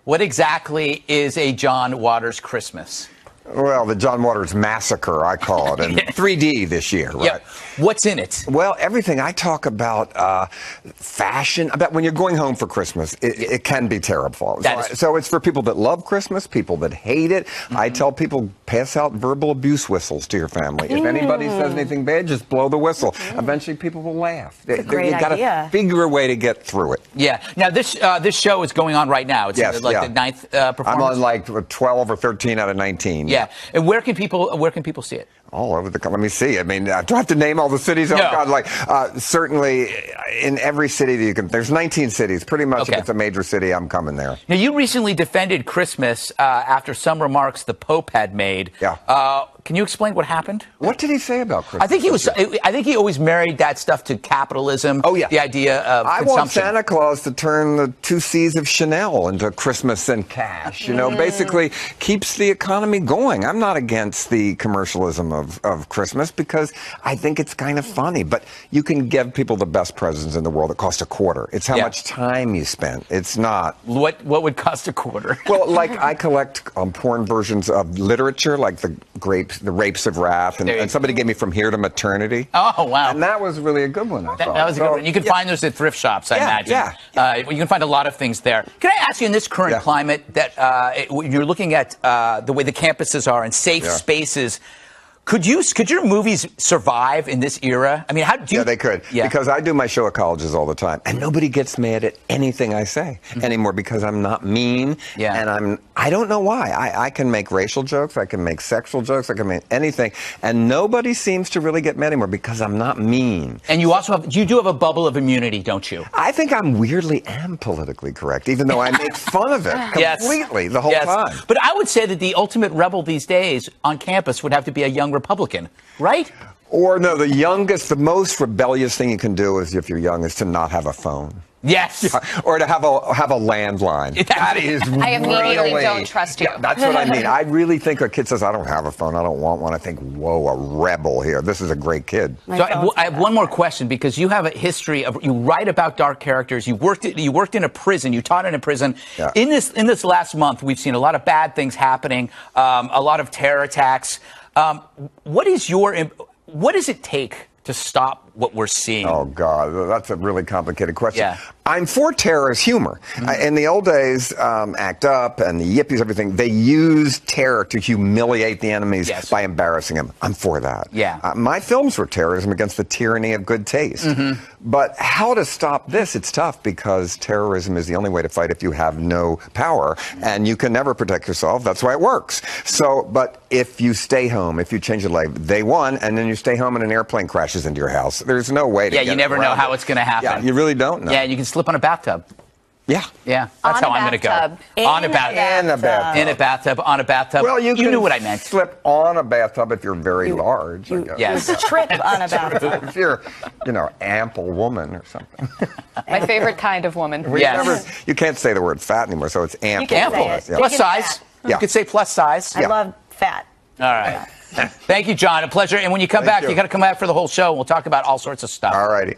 What exactly is a John Waters Christmas? Well, the John Waters Massacre, I call it, in 3D this year, right? Yep. What's in it? Well, everything. I talk about fashion, about when you're going home for Christmas, it can be terrible. So it's for people that love Christmas, people that hate it. I tell people, pass out verbal abuse whistles to your family. If anybody says anything bad, just blow the whistle. Eventually, people will laugh. That's a great you got to figure a way to get through it. Yeah. Now, this show is going on right now. It's the ninth performance. I'm on like 12 or 13 out of 19. Yeah. And where can people see it? All over the country. Let me see. I mean, do I have to name all the cities? Oh, no. God, certainly in every city that you can. There's 19 cities. Pretty much if it's a major city, I'm coming there. Now, you recently defended Christmas after some remarks the Pope had made. Yeah. Can you explain what happened? What did he say about Christmas? I think he always married that stuff to capitalism. Oh, yeah. The idea of consumption. I want Santa Claus to turn the 2 C's of Chanel into Christmas and cash. You know, basically keeps the economy going. I'm not against the commercialism of Christmas because I think it's kind of funny. But you can give people the best presents in the world that cost $0.25. It's how much time you spent. It's not. What would cost $0.25? Well, like I collect porn versions of literature, like the Rapes of Wrath, and somebody gave me From Here to Maternity. Oh, wow. And that was really a good one, I thought. That was a good one. You can find those at thrift shops, I imagine. Yeah. You can find a lot of things there. Can I ask you, in this current climate, that you're looking at the way the campuses are and safe spaces, could your movies survive in this era? I mean, how do you... Yeah, they could. Yeah. Because I do my show at colleges all the time, and nobody gets mad at anything I say anymore because I'm not mean, and I don't know why. I can make racial jokes, I can make sexual jokes, I can make anything, and nobody seems to really get mad anymore because I'm not mean. And you also you do have a bubble of immunity, don't you? I think I'm weirdly and politically correct, even though I make fun of it completely the whole time. But I would say that the ultimate rebel these days on campus would have to be a young Republican, right? Or no, the most rebellious thing you can do is, if you're young, is to not have a phone. Yes. Yeah, or to have a landline. That is I immediately don't trust you. Yeah, that's what I mean. I really think a kid says, I don't have a phone, I don't want one. I think, whoa, a rebel here. This is a great kid. So I have one more question, because you have a history of, you write about dark characters. You worked in a prison. You taught in a prison. Yeah. In this last month, we've seen a lot of bad things happening, a lot of terror attacks. What does it take to stop what we're seeing? Oh, God, that's a really complicated question. Yeah. I'm for terror as humor. In the old days, Act Up and the Yippies, everything, they used terror to humiliate the enemies by embarrassing them. I'm for that. Yeah. My films were terrorism against the tyranny of good taste. But how to stop this? It's tough, because terrorism is the only way to fight if you have no power, and you can never protect yourself. That's why it works. So, but if you stay home, if you change your life, they won, and then you stay home and an airplane crashes into your house. There's no way to get you never know how it's going to happen. Yeah, you really don't know. Yeah, you can slip on a bathtub. Yeah. Yeah, that's how I'm going to go. On a bathtub. In a bathtub, on a bathtub. Well, you knew what I meant. Slip on a bathtub if you're very large. Yes. Trip on a bathtub. If you're, ample woman or something. My favorite kind of woman. You can't say the word fat anymore, so it's ample. You can say it. Yeah. Plus size. You could say plus size. I love fat. All right. Thank you, John. A pleasure. And when you come back, you got to come back for the whole show. We'll talk about all sorts of stuff. All righty.